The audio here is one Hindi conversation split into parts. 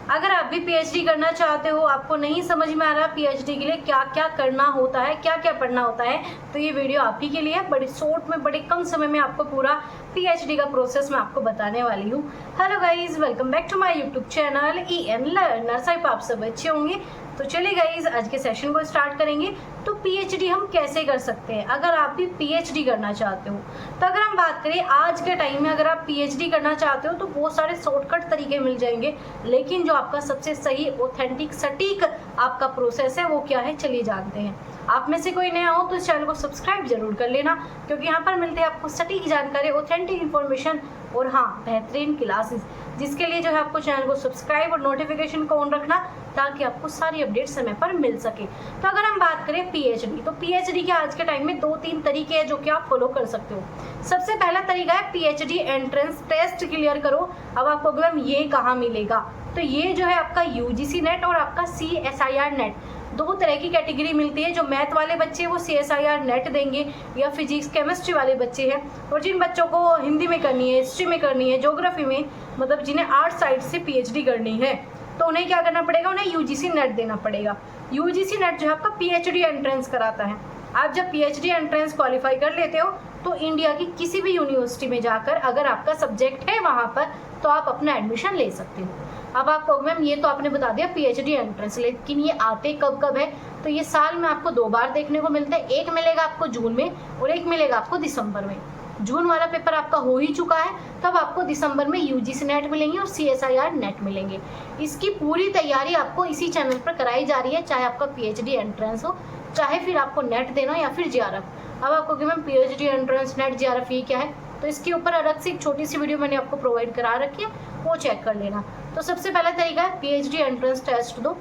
अगर आप भी पीएचडी करना चाहते हो, आपको नहीं समझ में आ रहा पीएचडी के लिए क्या क्या करना होता है, क्या क्या पढ़ना होता है, तो ये वीडियो आप ही के लिए है। बड़ी शॉर्ट में, बड़े कम समय में आपको पूरा पीएचडी का प्रोसेस मैं आपको बताने वाली हूँ। Hello guys, welcome back to my YouTube channel EN learners. आप सब अच्छे होंगे। तो चलिए गाइज, आज के सेशन को स्टार्ट करेंगे। तो पीएचडी हम कैसे कर सकते हैं अगर आप भी पीएचडी करना चाहते हो। तो अगर हम बात करें आज के टाइम में, अगर आप पीएचडी करना चाहते हो तो बहुत सारे शॉर्टकट तरीके मिल जाएंगे, लेकिन जो आपका सबसे सही, ऑथेंटिक, सटीक आपका प्रोसेस है वो क्या है, चलिए जानते हैं। आप में से कोई नया हो तो इस चैनल को सब्सक्राइब जरूर कर लेना, क्योंकि यहाँ पर मिलते हैं आपको सटीक जानकारी, ऑथेंटिक इन्फॉर्मेशन और हाँ, बेहतरीन क्लासेस, जिसके लिए जो है आपको चैनल को सब्सक्राइब और नोटिफिकेशन को ऑन रखना, ताकि आपको सारी अपडेट समय पर मिल सके। तो अगर हम बात करें पीएचडी, तो पीएचडी के आज के टाइम में 2-3 तरीके हैं जो कि आप फॉलो कर सकते हो। सबसे पहला तरीका है पीएचडी एंट्रेंस टेस्ट क्लियर करो। अब आपको अगर ये कहाँ मिलेगा, तो ये जो है आपका UGC नेट और आपका CSIR नेट, दो तरह की कैटेगरी मिलती है। जो मैथ वाले बच्चे हैं वो CSIR नेट देंगे, या फिजिक्स केमिस्ट्री वाले बच्चे हैं, और जिन बच्चों को हिंदी में करनी है, हिस्ट्री में करनी है, ज्योग्राफी में, मतलब जिन्हें आर्ट साइड से पीएचडी करनी है, तो उन्हें क्या करना पड़ेगा, उन्हें UGC नेट देना पड़ेगा। UGC नेट जो है आपका पीएचडी एंट्रेंस कराता है। आप जब पीएचडी एंट्रेंस क्वालिफाई कर लेते हो तो इंडिया की किसी भी यूनिवर्सिटी में जाकर, अगर आपका सब्जेक्ट है वहाँ पर, तो आप अपना एडमिशन ले सकते हो। अब आपको मैम ये तो आपने बता दिया पीएचडी एंट्रेंस, लेकिन ये आते कब कब है, तो ये साल में आपको 2 बार देखने को मिलता है। एक मिलेगा आपको जून में और एक मिलेगा आपको दिसंबर में। जून वाला पेपर आपका हो ही चुका है, तब आपको दिसंबर में UGC नेट मिलेंगे और CSIR नेट मिलेंगे। इसकी पूरी तैयारी आपको इसी चैनल पर कराई जा रही है, चाहे आपका पीएचडी एंट्रेंस हो, चाहे फिर आपको नेट देना हो या फिर JRF। अब आपको कि ma'am PhD entrance net JRF ये क्या है, तो इसके ऊपर अलग से एक छोटी सी वीडियो मैंने आपको प्रोवाइड करा रखी है, वो चेक कर लेना। तो सबसे पहला तरीका है पीएचडी एंट्रेंस टेस्ट दो,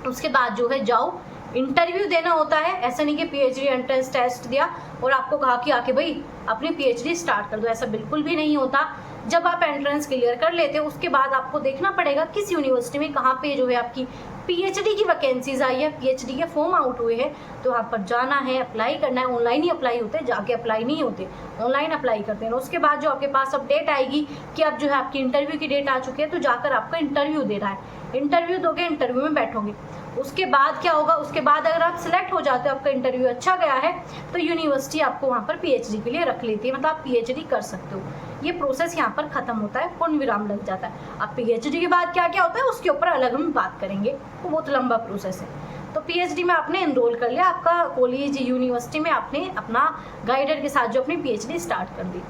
उसके बाद जो है जाओ इंटरव्यू देना होता है। ऐसा नहीं कि पीएचडी एंट्रेंस टेस्ट दिया और आपको कहा कि आके भाई अपनी पीएचडी स्टार्ट कर दो, ऐसा बिल्कुल भी नहीं होता। जब आप एंट्रेंस क्लियर कर लेते हो उसके बाद आपको देखना पड़ेगा किस यूनिवर्सिटी में कहाँ पे जो है आपकी पीएचडी की वैकेंसीज आई है, पीएचडी के फॉर्म आउट हुए हैं, तो वहाँ पर जाना है, अप्लाई करना है। ऑनलाइन ही अप्लाई होते हैं, जाके अप्लाई नहीं होते, ऑनलाइन अप्लाई करते हैं। उसके बाद जो आपके पास अपडेट आएगी कि अब जो है आपकी इंटरव्यू की डेट आ चुकी है, तो जाकर आपको इंटरव्यू देना है। इंटरव्यू दोगे, इंटरव्यू में बैठोगे, उसके बाद क्या होगा, उसके बाद अगर आप सिलेक्ट हो जाते हो, आपका इंटरव्यू अच्छा गया है, तो यूनिवर्सिटी आपको वहाँ पर पीएचडी के लिए रख लेती है, मतलब आप पीएचडी कर सकते हो। ये प्रोसेस यहाँ पर खत्म होता है, पूर्ण विराम लग जाता है। अब पीएचडी के बाद क्या क्या होता है उसके ऊपर अलग हम बात करेंगे, वो बहुत लंबा प्रोसेस है। तो पीएचडी में आपने एनरोल कर लिया, आपका कॉलेज यूनिवर्सिटी में आपने अपना गाइडर के साथ जो अपनी पीएचडी स्टार्ट कर दी,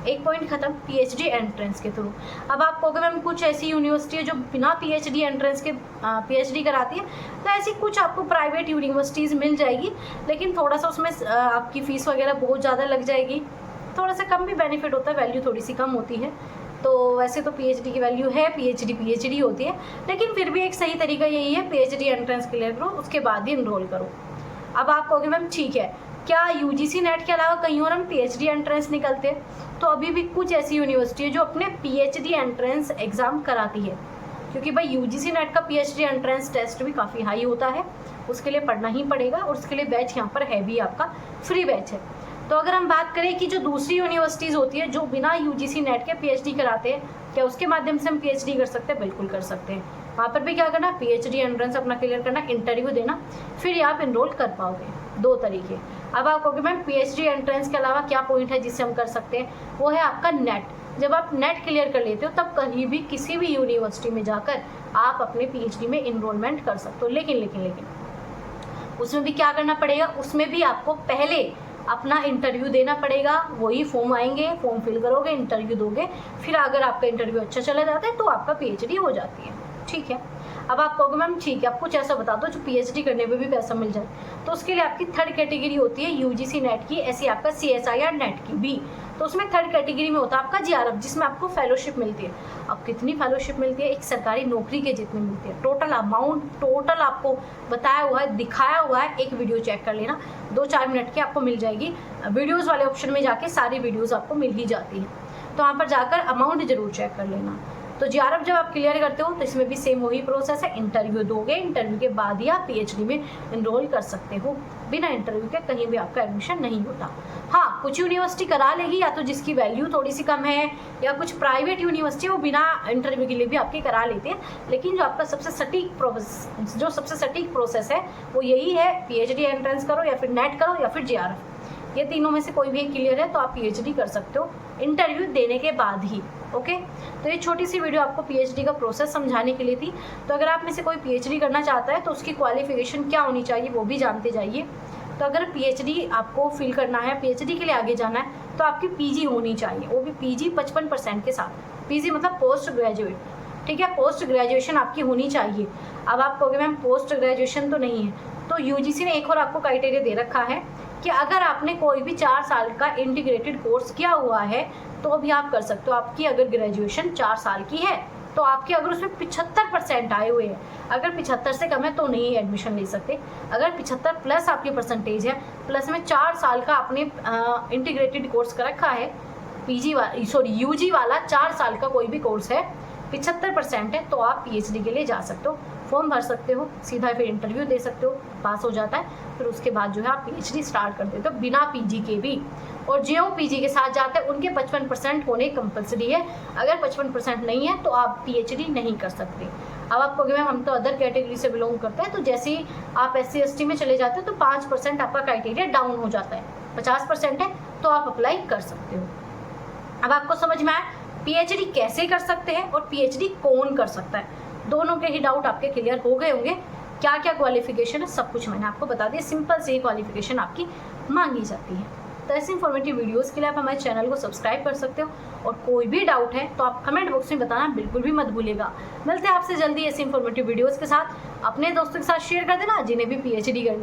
एक पॉइंट खत्म पीएचडी एंट्रेंस के थ्रू। अब आप कहोगे मैम कुछ ऐसी यूनिवर्सिटी है जो बिना पीएचडी एंट्रेंस के पीएचडी कराती है, तो ऐसी कुछ आपको प्राइवेट यूनिवर्सिटीज़ मिल जाएगी, लेकिन थोड़ा सा उसमें आपकी फ़ीस वगैरह बहुत ज़्यादा लग जाएगी, थोड़ा सा कम भी बेनिफिट होता है, वैल्यू थोड़ी सी कम होती है। तो वैसे तो पीएचडी की वैल्यू है, पीएचडी होती है, लेकिन फिर भी एक सही तरीका यही है पीएचडी एंट्रेंस क्लियर करो, उसके बाद ही इनरोल करो। अब आप कहोगे मैम ठीक है, क्या UGC नेट के अलावा कहीं और हम पीएचडी एंट्रेंस निकलते हैं? तो अभी भी कुछ ऐसी यूनिवर्सिटी है जो अपने पीएचडी एंट्रेंस एग्ज़ाम कराती है, क्योंकि भाई UGC नेट का पीएचडी एंट्रेंस टेस्ट भी काफ़ी हाई होता है, उसके लिए पढ़ना ही पड़ेगा, और उसके लिए बैच यहाँ पर है भी, आपका फ्री बैच है। तो अगर हम बात करें कि जो दूसरी यूनिवर्सिटीज़ होती है जो बिना UGC नेट के पीएचडी कराते हैं, क्या उसके माध्यम से हम पीएचडी कर सकते हैं? बिल्कुल कर सकते हैं। वहाँ पर भी क्या करना, पीएचडी एंट्रेंस अपना क्लियर करना, इंटरव्यू देना, फिर आप इनरोल कर पाओगे। 2 तरीके। अब आप कहोगे मैम पीएचडी एंट्रेंस के अलावा क्या पॉइंट है जिससे हम कर सकते हैं? वो है आपका नेट। जब आप नेट क्लियर कर लेते हो तब कहीं भी किसी भी यूनिवर्सिटी में जाकर आप अपने पीएचडी में इनरोलमेंट कर सकते हो। लेकिन उसमें भी क्या करना पड़ेगा, उसमें भी आपको पहले अपना इंटरव्यू देना पड़ेगा। वही फॉर्म आएंगे, फॉर्म फिल करोगे, इंटरव्यू दोगे, फिर अगर आपका इंटरव्यू अच्छा चला जाता है तो आपका पीएचडी हो जाती है। ठीक है। अब आप कहोगे मैम ठीक है, आप कुछ ऐसा बता दो जो पीएचडी करने में भी पैसा मिल जाए। तो उसके लिए आपकी 3rd कैटेगरी होती है UGC नेट की, ऐसी आपका CSIR नेट की भी। तो उसमें 3rd कैटेगरी में होता है आपका JRF, जिसमें आपको फेलोशिप मिलती है। अब कितनी फेलोशिप मिलती है? एक सरकारी नौकरी के जितनी मिलती है। टोटल अमाउंट, टोटल आपको बताया हुआ है, दिखाया हुआ है, एक वीडियो चेक कर लेना, 2-4 मिनट की आपको मिल जाएगी। वीडियोज़ वाले ऑप्शन में जाके सारी वीडियोज़ आपको मिल ही जाती है, तो वहाँ पर जाकर अमाउंट ज़रूर चेक कर लेना। तो JRF जब आप क्लियर करते हो तो इसमें भी सेम वही प्रोसेस है, इंटरव्यू दोगे, इंटरव्यू के बाद ही आप PhD में इनरोल कर सकते हो। बिना इंटरव्यू के कहीं भी आपका एडमिशन नहीं होता। हाँ, कुछ यूनिवर्सिटी करा लेगी, या तो जिसकी वैल्यू थोड़ी सी कम है, या कुछ प्राइवेट यूनिवर्सिटी वो बिना इंटरव्यू के लिए भी आपके करा लेते हैं। लेकिन जो आपका सबसे सटीक प्रोसेस है वो यही है, PhD एंट्रेंस करो या फिर नेट करो या फिर JRF, ये तीनों में से कोई भी क्लियर है तो आप PhD कर सकते हो इंटरव्यू देने के बाद ही। ओके, तो ये छोटी सी वीडियो आपको PhD का प्रोसेस समझाने के लिए थी। तो अगर आप में से कोई PhD करना चाहता है तो उसकी क्वालिफिकेशन क्या होनी चाहिए वो भी जानते जाइए। तो अगर PhD आपको फिल करना है, PhD के लिए आगे जाना है, तो आपकी PG होनी चाहिए, वो भी PG 55% के साथ। PG मतलब पोस्ट ग्रेजुएट, ठीक है, पोस्ट ग्रेजुएशन आपकी होनी चाहिए। अब आप कहोगे मैम पोस्ट ग्रेजुएशन तो नहीं है, तो UGC ने एक और आपको क्राइटेरिया दे रखा है कि अगर आपने कोई भी 4 साल का इंटीग्रेटेड कोर्स किया हुआ है तो भी आप कर सकते हो। आपकी अगर ग्रेजुएशन 4 साल की है तो आपके अगर उसमें 75% आए हुए हैं, अगर 75 से कम है तो नहीं एडमिशन ले सकते। अगर 75 प्लस आपकी परसेंटेज है, प्लस में 4 साल का आपने इंटीग्रेटेड कोर्स कर रखा है, UG वाला 4 साल का कोई भी कोर्स है, 75% है, तो आप PhD के लिए जा सकते हो। फॉर्म भर सकते हो, सीधा फिर इंटरव्यू दे सकते हो, पास हो जाता है, फिर उसके बाद जो है आप PhD स्टार्ट कर देते हो बिना PG के भी। और जो PG के साथ जाते हैं उनके 55% होने कंपलसरी है। अगर 55% नहीं है तो आप PhD नहीं कर सकते। अब आप कहोगे मैम हम तो अदर कैटेगरी से बिलोंग करते हैं, तो जैसे ही आप SC ST में चले जाते हो तो 5% आपका क्राइटेरिया डाउन हो जाता है, 50% है तो आप अप्लाई कर सकते हो। अब आपको समझ में आया PhD कैसे कर सकते हैं और PhD कौन कर सकता है, दोनों के ही डाउट आपके क्लियर हो गए होंगे। क्या क्या क्वालिफिकेशन है सब कुछ मैंने आपको बता दिया, सिंपल से ही क्वालिफिकेशन आपकी मांगी जाती है। तो ऐसे इन्फॉर्मेटिव वीडियोस के लिए आप हमारे चैनल को सब्सक्राइब कर सकते हो, और कोई भी डाउट है तो आप कमेंट बॉक्स में बताना बिल्कुल भी मत भूलिएगा। मिलते हैं आपसे जल्दी ऐसे इन्फॉर्मेटिव वीडियोस के साथ। अपने दोस्तों के साथ शेयर कर देना जिन्हें भी PhD करनी